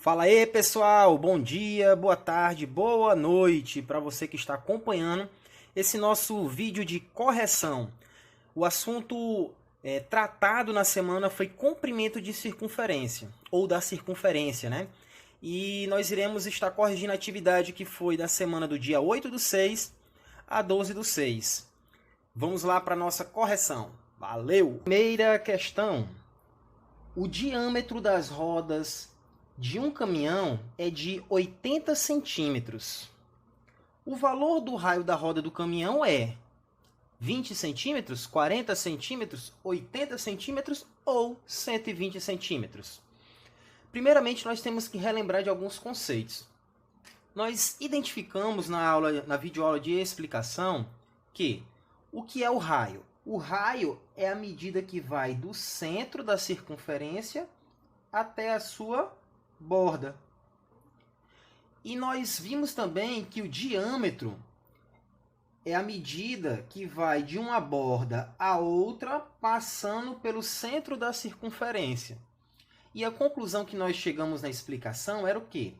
Fala aí, pessoal. Bom dia, boa tarde, boa noite para você que está acompanhando esse nosso vídeo de correção. O assunto tratado na semana foi comprimento de circunferência, ou da circunferência, né? E nós iremos estar corrigindo a atividade que foi da semana do dia 8/6 a 12/6. Vamos lá para a nossa correção. Valeu! Primeira questão. O diâmetro das rodas de um caminhão é de 80 centímetros. O valor do raio da roda do caminhão é 20 centímetros, 40 centímetros, 80 centímetros ou 120 centímetros. Primeiramente, nós temos que relembrar de alguns conceitos. Nós identificamos na videoaula de explicação que o que é o raio? O raio é a medida que vai do centro da circunferência até a sua borda. E nós vimos também que o diâmetro é a medida que vai de uma borda a outra, passando pelo centro da circunferência. E a conclusão que nós chegamos na explicação era o quê?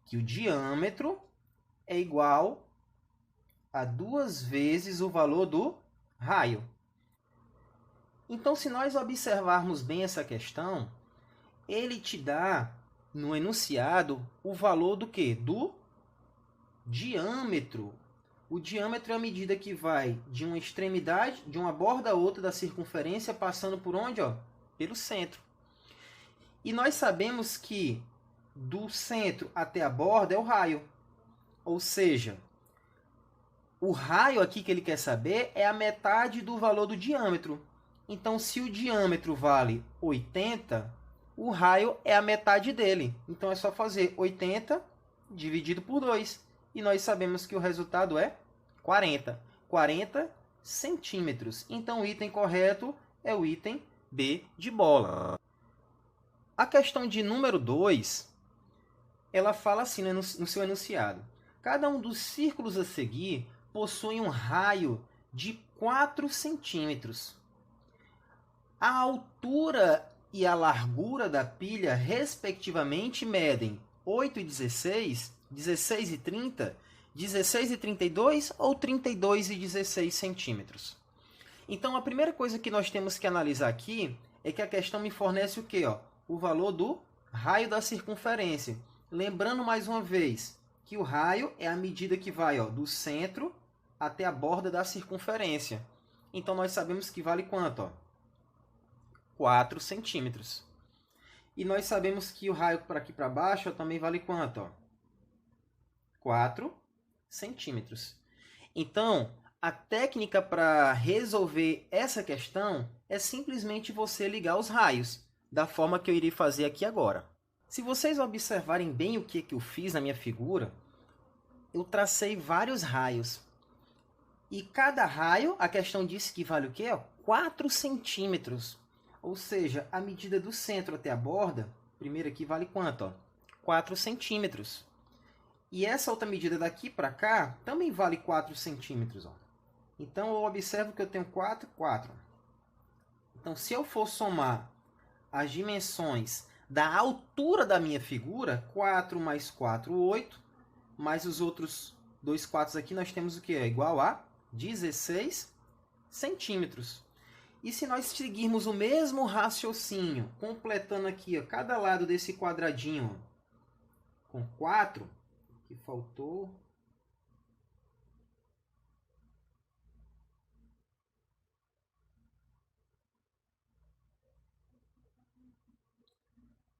Que o diâmetro é igual a 2 vezes o valor do raio. Então, se nós observarmos bem essa questão, ele te dá no enunciado o valor do quê? Do diâmetro. O diâmetro é a medida que vai de uma extremidade, de uma borda a outra da circunferência, passando por onde? Pelo centro. E nós sabemos que do centro até a borda é o raio. Ou seja, o raio aqui que ele quer saber é a metade do valor do diâmetro. Então, se o diâmetro vale 80, o raio é a metade dele. Então, é só fazer 80 dividido por 2. E nós sabemos que o resultado é 40. 40 centímetros. Então, o item correto é o item B de bola. A questão de número 2, ela fala assim no seu enunciado. Cada um dos círculos a seguir possui um raio de 4 centímetros. A altura e a largura da pilha, respectivamente, medem 8 e 16, 16 e 30, 16 e 32 ou 32 e 16 centímetros. Então, a primeira coisa que nós temos que analisar aqui é que a questão me fornece o quê? O valor do raio da circunferência. Lembrando mais uma vez que o raio é a medida que vai do centro até a borda da circunferência. Então, nós sabemos que vale quanto? 4 centímetros. E nós sabemos que o raio para aqui para baixo também vale quanto? 4 centímetros. Então, a técnica para resolver essa questão é simplesmente você ligar os raios, da forma que eu irei fazer aqui agora. Se vocês observarem bem o que eu fiz na minha figura, eu tracei vários raios. E cada raio, a questão disse que vale o quê? 4 centímetros. Ou seja, a medida do centro até a borda, primeiro aqui vale quanto? 4 centímetros. E essa outra medida daqui para cá também vale 4 centímetros. Então, eu observo que eu tenho 4, 4. Então, se eu for somar as dimensões da altura da minha figura, 4 mais 4, 8, mais os outros dois 4 aqui, nós temos o quê? Igual a 16 centímetros. E se nós seguirmos o mesmo raciocínio, completando aqui cada lado desse quadradinho com 4, que faltou...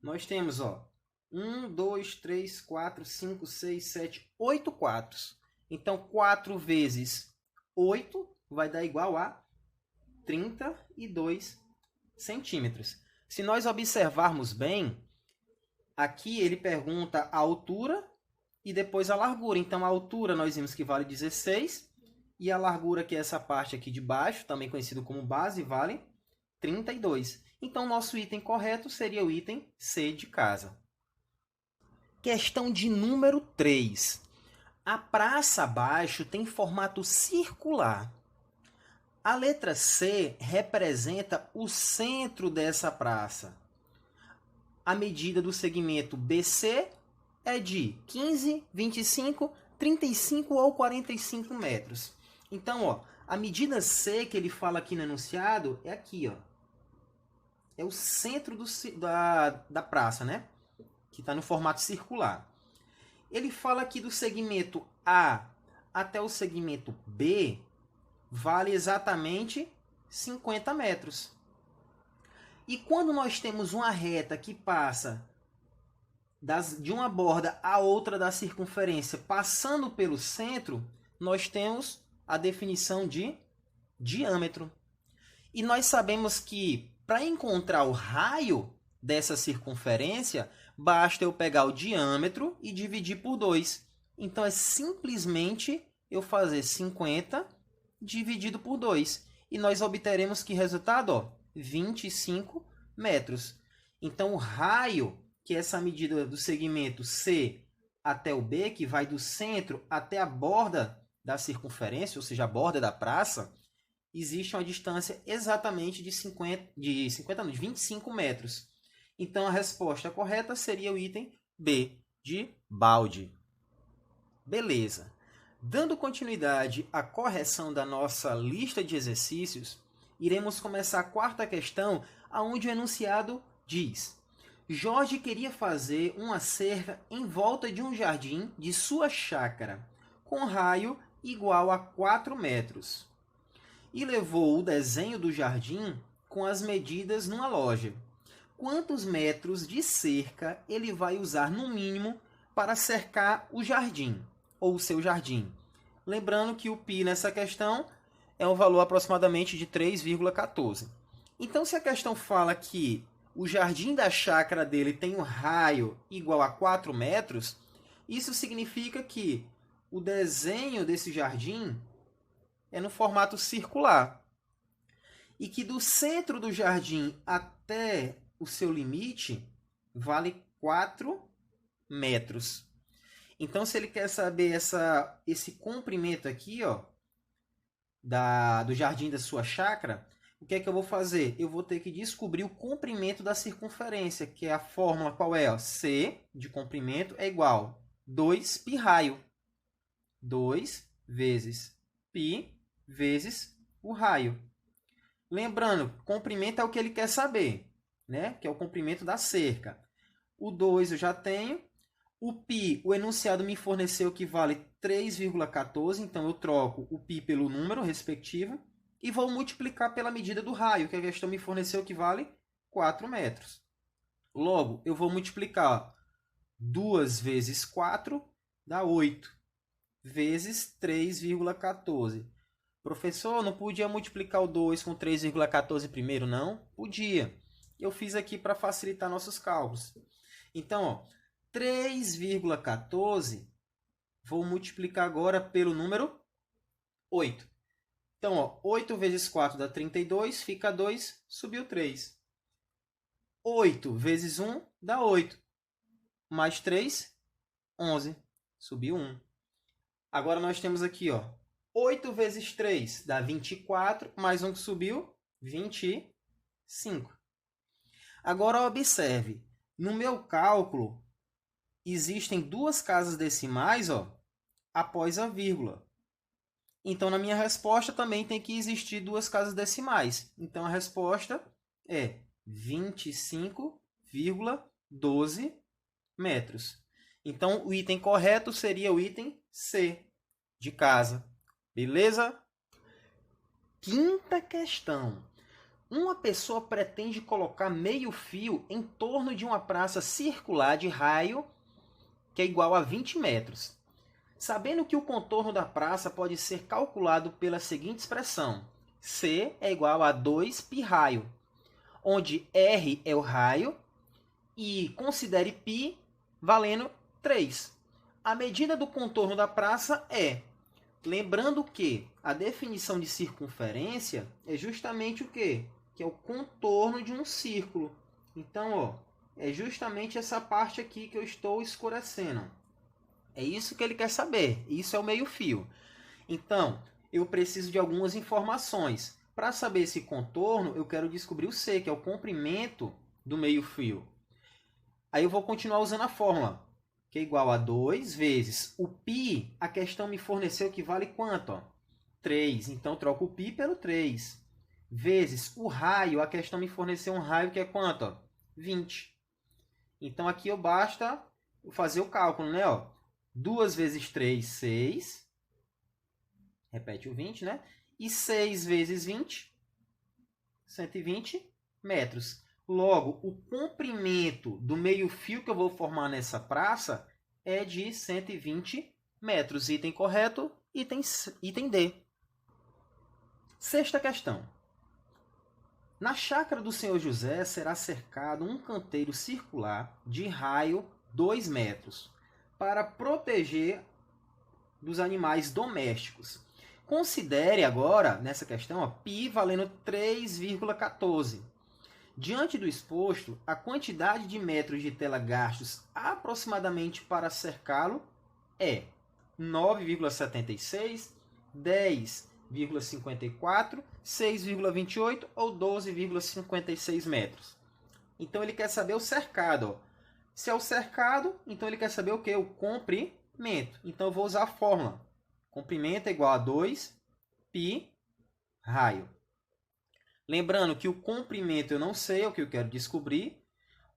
Nós temos 1, 2, 3, 4, 5, 6, 7, 8 quatros. Então, 4 vezes 8 vai dar igual a 32 centímetros. Se nós observarmos bem, aqui ele pergunta a altura e depois a largura. Então, a altura nós vimos que vale 16 e a largura, que é essa parte aqui de baixo, também conhecido como base, vale 32. Então, nosso item correto seria o item C de casa. Questão de número 3. A praça abaixo tem formato circular. A letra C representa o centro dessa praça. a medida do segmento BC é de 15, 25, 35 ou 45 metros. Então, ó, a medida C que ele fala aqui no enunciado é aqui, ó. É o centro da praça, né? Que está no formato circular. Ele fala aqui do segmento A até o segmento B, vale exatamente 50 metros. E quando nós temos uma reta que passa de uma borda a outra da circunferência, passando pelo centro, nós temos a definição de diâmetro. E nós sabemos que para encontrar o raio dessa circunferência, basta eu pegar o diâmetro e dividir por 2. Então é simplesmente eu fazer 50 dividido por 2. E nós obteremos que resultado? Ó, 25 metros. Então o raio, que é essa medida do segmento C até o B, que vai do centro até a borda da circunferência, ou seja, a borda da praça, existe uma distância exatamente de 25 metros. Então a resposta correta seria o item B, de balde. Beleza. Dando continuidade à correção da nossa lista de exercícios, iremos começar a quarta questão, onde o enunciado diz: Jorge queria fazer uma cerca em volta de um jardim de sua chácara, com raio igual a 4 metros. E levou o desenho do jardim com as medidas numa loja. Quantos metros de cerca ele vai usar no mínimo para cercar o jardim, ou o seu jardim? Lembrando que o π nessa questão é um valor aproximadamente de 3,14. Então, se a questão fala que o jardim da chácara dele tem um raio igual a 4 metros, isso significa que o desenho desse jardim é no formato circular. E que do centro do jardim até o seu limite vale 4 metros. Então, se ele quer saber esse comprimento aqui, ó, do jardim da sua chácara, o que é que eu vou fazer? Eu vou ter que descobrir o comprimento da circunferência, que é a fórmula qual é? Ó, C de comprimento é igual a 2π raio. 2 vezes π vezes o raio. Lembrando, comprimento é o que ele quer saber, né? Que é o comprimento da cerca. O 2 eu já tenho. O π, o enunciado me forneceu que vale 3,14, então eu troco o π pelo número respectivo e vou multiplicar pela medida do raio, que a questão me forneceu que vale 4 metros. Logo, eu vou multiplicar 2 vezes 4 dá 8, vezes 3,14. Professor, não podia multiplicar o 2 com 3,14 primeiro, não? Podia. Eu fiz aqui para facilitar nossos cálculos. Então, ó, 3,14 vou multiplicar agora pelo número 8. Então, ó, 8 vezes 4 dá 32, fica 2, subiu 3. 8 vezes 1 dá 8. Mais 3, 11, subiu 1. Agora nós temos aqui, ó, 8 vezes 3 dá 24, mais 1 que subiu, 25. Agora observe, no meu cálculo existem duas casas decimais, ó, após a vírgula. Então na minha resposta também tem que existir duas casas decimais. Então a resposta é 25,12 metros. Então o item correto seria o item C, de casa. Beleza? Quinta questão. Uma pessoa pretende colocar meio fio em torno de uma praça circular de raio que é igual a 20 metros. Sabendo que o contorno da praça pode ser calculado pela seguinte expressão: C é igual a 2π raio, onde R é o raio e considere π valendo 3. A medida do contorno da praça é... Lembrando que a definição de circunferência é justamente o quê? Que é o contorno de um círculo. Então, ó, é justamente essa parte aqui que eu estou escurecendo. É isso que ele quer saber. Isso é o meio-fio. Então, eu preciso de algumas informações. Para saber esse contorno, eu quero descobrir o C, que é o comprimento do meio-fio. Aí eu vou continuar usando a fórmula, que é igual a 2 vezes o π, a questão me forneceu que vale quanto? Ó? 3. Então, troco o π pelo 3. Vezes o raio, a questão me forneceu um raio que é quanto? Ó? 20. Então, aqui eu basta fazer o cálculo, né? Ó, 2 vezes 3, 6. Repete o 20, né? E 6 vezes 20, 120 metros. Logo, o comprimento do meio-fio que eu vou formar nessa praça é de 120 metros. Item correto, item D. Sexta questão. Na chácara do senhor José será cercado um canteiro circular de raio 2 metros para proteger dos animais domésticos. Considere agora, nessa questão, ó, π valendo 3,14. Diante do exposto, a quantidade de metros de tela gastos aproximadamente para cercá-lo é 9,76, 10,54, 6,28 ou 12,56 metros. Então ele quer saber o cercado. Ó. Se é o cercado, então ele quer saber o quê? O comprimento. Então eu vou usar a fórmula. Comprimento é igual a 2π raio. Lembrando que o comprimento eu não sei, é o que eu quero descobrir.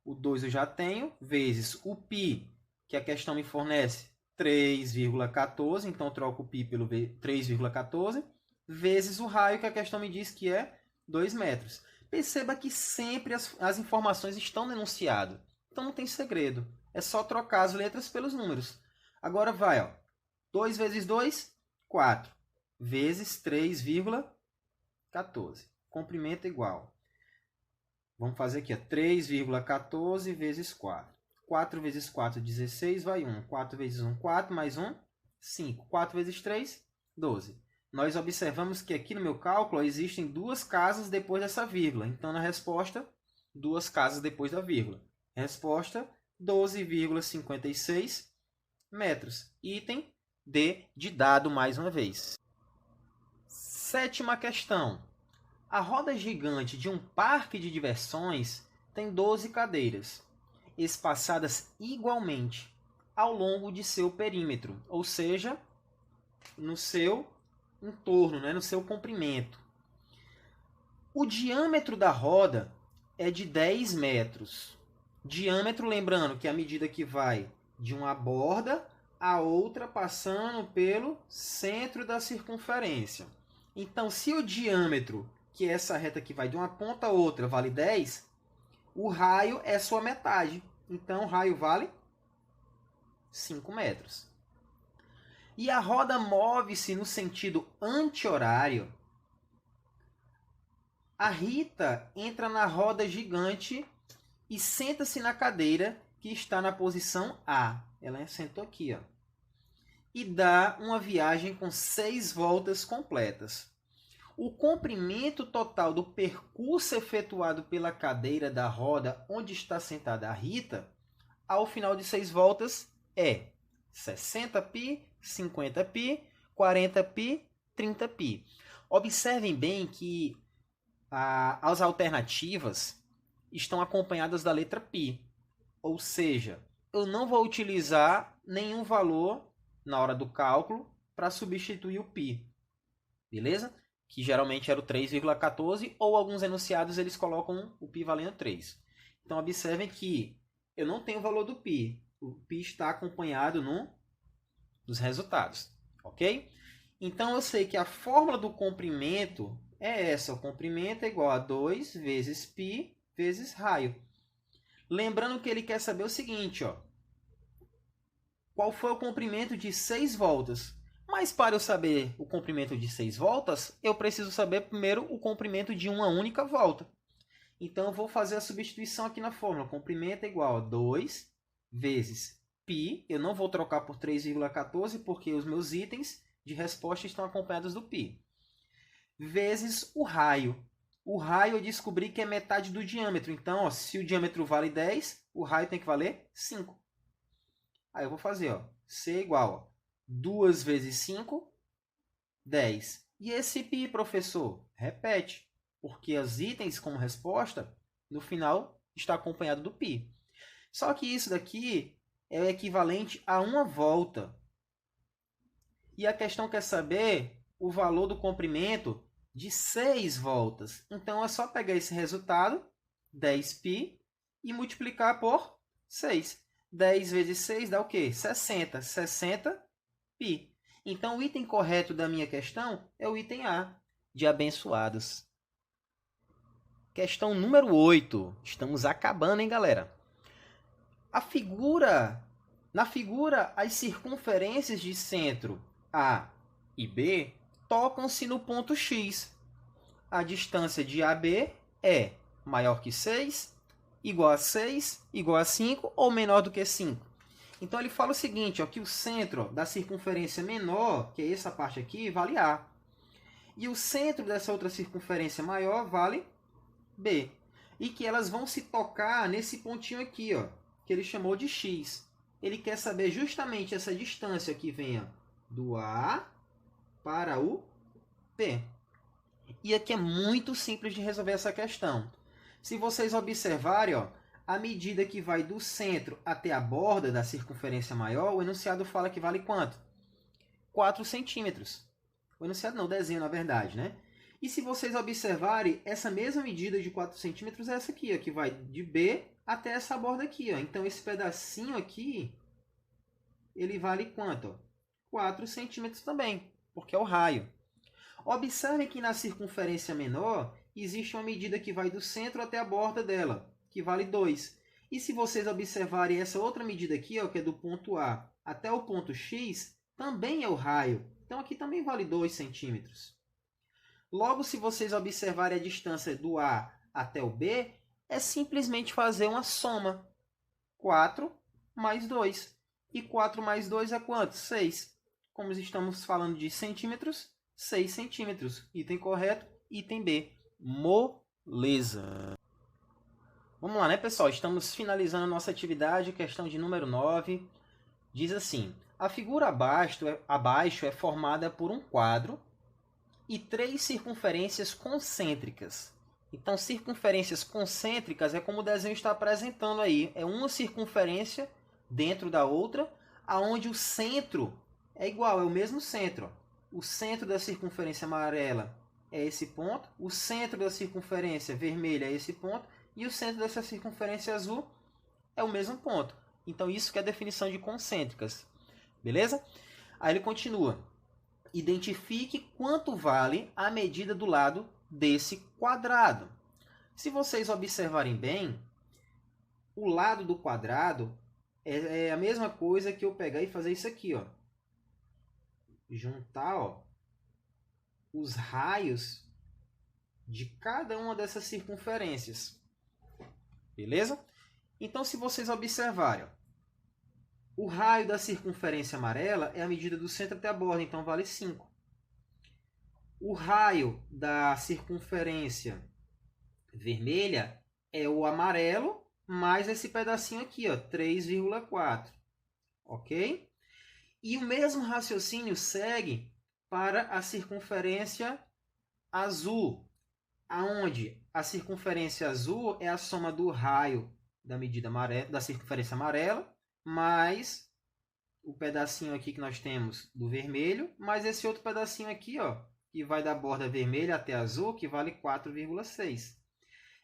O 2 eu já tenho, vezes o π, que a questão me fornece, 3,14. Então eu troco o π pelo 3,14. Vezes o raio, que a questão me diz que é 2 metros. Perceba que sempre as informações estão no enunciado. Então não tem segredo. É só trocar as letras pelos números. Agora vai, ó. 2 vezes 2, 4. Vezes 3,14. Comprimento igual. Vamos fazer aqui, ó. 3,14 vezes 4. 4 vezes 4, 16, vai 1. 4 vezes 1, 4, mais 1, 5. 4 vezes 3, 12. Nós observamos que aqui no meu cálculo existem duas casas depois dessa vírgula. Então, na resposta, duas casas depois da vírgula. Resposta, 12,56 metros. Item D de dado mais uma vez. Sétima questão. A roda gigante de um parque de diversões tem 12 cadeiras, espaçadas igualmente ao longo de seu perímetro, ou seja, no seu entorno, né, no seu comprimento. O diâmetro da roda é de 10 metros. Diâmetro, lembrando que é a medida que vai de uma borda a outra passando pelo centro da circunferência. Então, se o diâmetro, que é essa reta que vai de uma ponta a outra, vale 10, o raio é sua metade. Então, o raio vale 5 metros. E a roda move-se no sentido anti-horário. A Rita entra na roda gigante e senta-se na cadeira que está na posição A. Ela sentou aqui, ó. E dá uma viagem com 6 voltas completas. O comprimento total do percurso efetuado pela cadeira da roda onde está sentada a Rita, ao final de 6 voltas, é 60π, 50π, 40π, 30π. Observem bem que as alternativas estão acompanhadas da letra π. Ou seja, eu não vou utilizar nenhum valor na hora do cálculo para substituir o π. Beleza? Que geralmente era o 3,14, ou alguns enunciados eles colocam o π valendo 3. Então, observem que eu não tenho o valor do π. O π está acompanhado nos resultados. Ok? Então, eu sei que a fórmula do comprimento é essa. O comprimento é igual a 2 vezes π vezes raio. Lembrando que ele quer saber o seguinte, ó. Qual foi o comprimento de 6 voltas? Mas para eu saber o comprimento de 6 voltas, eu preciso saber primeiro o comprimento de uma única volta. Então, eu vou fazer a substituição aqui na fórmula. Comprimento é igual a 2 vezes π. Eu não vou trocar por 3,14 porque os meus itens de resposta estão acompanhados do π. Vezes o raio. O raio eu descobri que é metade do diâmetro. Então, ó, se o diâmetro vale 10, o raio tem que valer 5. Aí eu vou fazer, ó, C igual a 2 vezes 5, 10. E esse π, professor? Repete, porque os itens como resposta, no final, está acompanhado do π. Só que isso daqui é o equivalente a uma volta. E a questão quer saber o valor do comprimento de 6 voltas. Então, é só pegar esse resultado, 10π, e multiplicar por 6. 10 vezes 6 dá o quê? 60. 60π. Então, o item correto da minha questão é o item A, de abençoados. Questão número 8. Estamos acabando, hein, galera? Na figura, as circunferências de centro A e B tocam-se no ponto X. A distância de AB é maior que 6, igual a 6, igual a 5 ou menor do que 5. Então, ele fala o seguinte, ó, que o centro da circunferência menor, que é essa parte aqui, vale A. E o centro dessa outra circunferência maior vale B. E que elas vão se tocar nesse pontinho aqui, ó, que ele chamou de X. Ele quer saber justamente essa distância que venha do A para o B. E aqui é muito simples de resolver essa questão. Se vocês observarem, ó, a medida que vai do centro até a borda da circunferência maior, o enunciado fala que vale quanto? 4 centímetros. O enunciado não, o desenho, na verdade, né? E se vocês observarem, essa mesma medida de 4 centímetros é essa aqui, ó, que vai de B até essa borda aqui. Ó. Então, esse pedacinho aqui, ele vale quanto? 4 centímetros também, porque é o raio. Observe que na circunferência menor, existe uma medida que vai do centro até a borda dela, que vale 2. E se vocês observarem essa outra medida aqui, ó, que é do ponto A até o ponto X, também é o raio. Então, aqui também vale 2 centímetros. Logo, se vocês observarem a distância do A até o B, é simplesmente fazer uma soma. 4 mais 2. E 4 mais 2 é quanto? 6. Como estamos falando de centímetros, 6 centímetros. Item correto, item B. Moleza. Vamos lá, né, pessoal? Estamos finalizando a nossa atividade, questão de número 9. Diz assim, a figura abaixo é formada por um quadro e 3 circunferências concêntricas. Então, circunferências concêntricas é como o desenho está apresentando aí. É uma circunferência dentro da outra, aonde o centro é igual, é o mesmo centro. O centro da circunferência amarela é esse ponto, o centro da circunferência vermelha é esse ponto, e o centro dessa circunferência azul é o mesmo ponto. Então, isso que é a definição de concêntricas. Beleza? Aí ele continua. Identifique quanto vale a medida do lado desse quadrado. Se vocês observarem bem, o lado do quadrado é a mesma coisa que eu pegar e fazer isso aqui, ó. Juntar, ó, os raios de cada uma dessas circunferências. Beleza? Então, se vocês observarem, ó, o raio da circunferência amarela é a medida do centro até a borda, então vale 5. O raio da circunferência vermelha é o amarelo mais esse pedacinho aqui, ó, 3,4. Ok? E o mesmo raciocínio segue para a circunferência azul, aonde a circunferência azul é a soma do raio da medida amarela, da circunferência amarela, mais o pedacinho aqui que nós temos do vermelho, mais esse outro pedacinho aqui, ó, que vai da borda vermelha até azul, que vale 4,6.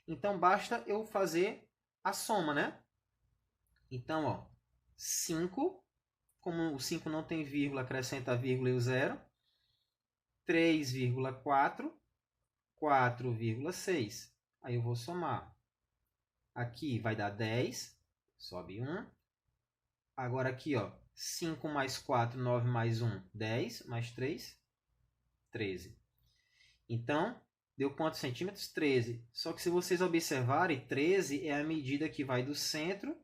Então, basta eu fazer a soma, né? Então, ó, 5, como o 5 não tem vírgula, acrescenta a vírgula e o 0. 3,4, 4,6. Aí eu vou somar. Aqui vai dar 10, sobe 1. Agora aqui, ó, 5 mais 4, 9 mais 1, 10, mais 3, 13. Então, deu quantos centímetros? 13. Só que se vocês observarem, 13 é a medida que vai do centro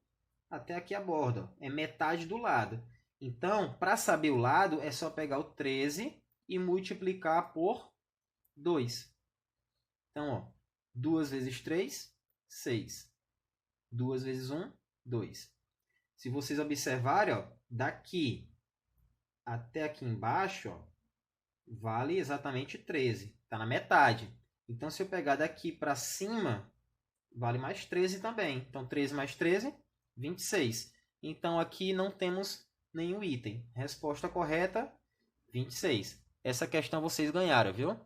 até aqui a borda. É metade do lado. Então, para saber o lado, é só pegar o 13 e multiplicar por 2. Então, ó, 2 vezes 3, 6. 2 vezes 1, 2. Se vocês observarem, ó, daqui até aqui embaixo, ó, vale exatamente 13. Está na metade. Então, se eu pegar daqui para cima, vale mais 13 também. Então, 13 mais 13, 26. Então, aqui não temos nenhum item. Resposta correta, 26. Essa questão vocês ganharam, viu?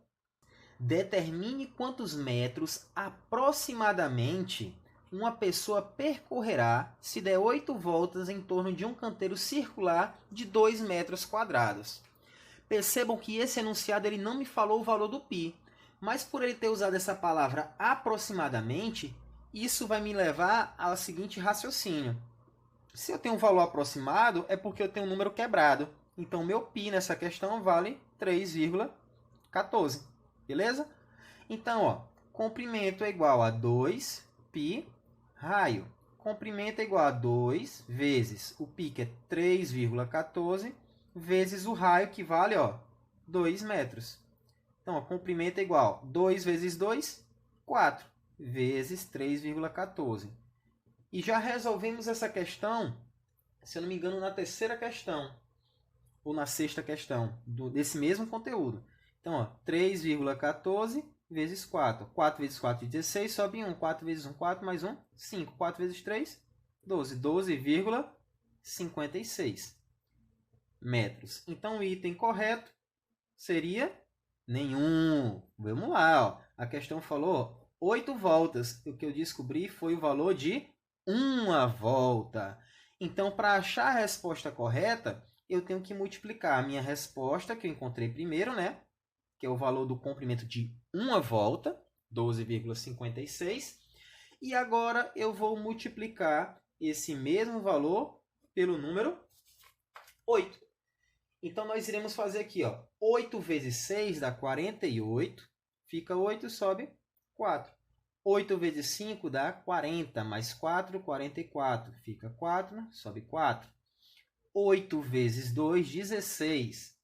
Determine quantos metros aproximadamente uma pessoa percorrerá se der 8 voltas em torno de um canteiro circular de 2 metros quadrados. Percebam que esse enunciado ele não me falou o valor do π, mas por ele ter usado essa palavra aproximadamente, isso vai me levar ao seguinte raciocínio. Se eu tenho um valor aproximado, é porque eu tenho um número quebrado. Então, meu π nessa questão vale 3,14. Beleza? Então, ó, comprimento é igual a 2π raio. Comprimento é igual a 2 vezes o π, que é 3,14, vezes o raio, que vale, ó, 2 metros. Então, ó, comprimento é igual a 2 vezes 2, 4, vezes 3,14. E já resolvemos essa questão, se eu não me engano, na terceira questão, ou na sexta questão, desse mesmo conteúdo. Então, ó, 3,14 vezes 4. 4 vezes 4, 16, sobe 1. 4 vezes 1, 4, mais 1, 5. 4 vezes 3, 12. 12,56 metros. Então, o item correto seria nenhum. Vamos lá, ó. A questão falou 8 voltas. O que eu descobri foi o valor de uma volta. Então, para achar a resposta correta, eu tenho que multiplicar a minha resposta, que eu encontrei primeiro, né? Que é o valor do comprimento de uma volta, 12,56. E agora eu vou multiplicar esse mesmo valor pelo número 8. Então, nós iremos fazer aqui, ó, 8 vezes 6 dá 48. Fica 8, sobe 4. 8 vezes 5 dá 40, mais 4, 44. Fica 4, sobe 4. 8 vezes 2, 16.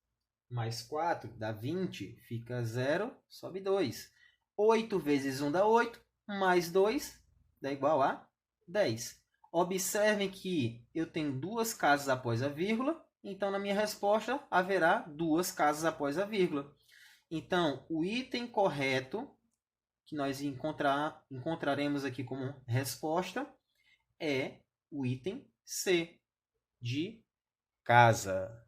Mais 4 dá 20, fica 0, sobe 2. 8 vezes 1 dá 8, mais 2 dá igual a 10. Observem que eu tenho duas casas após a vírgula, então na minha resposta haverá duas casas após a vírgula. Então, o item correto que nós encontraremos aqui como resposta é o item C, de casa.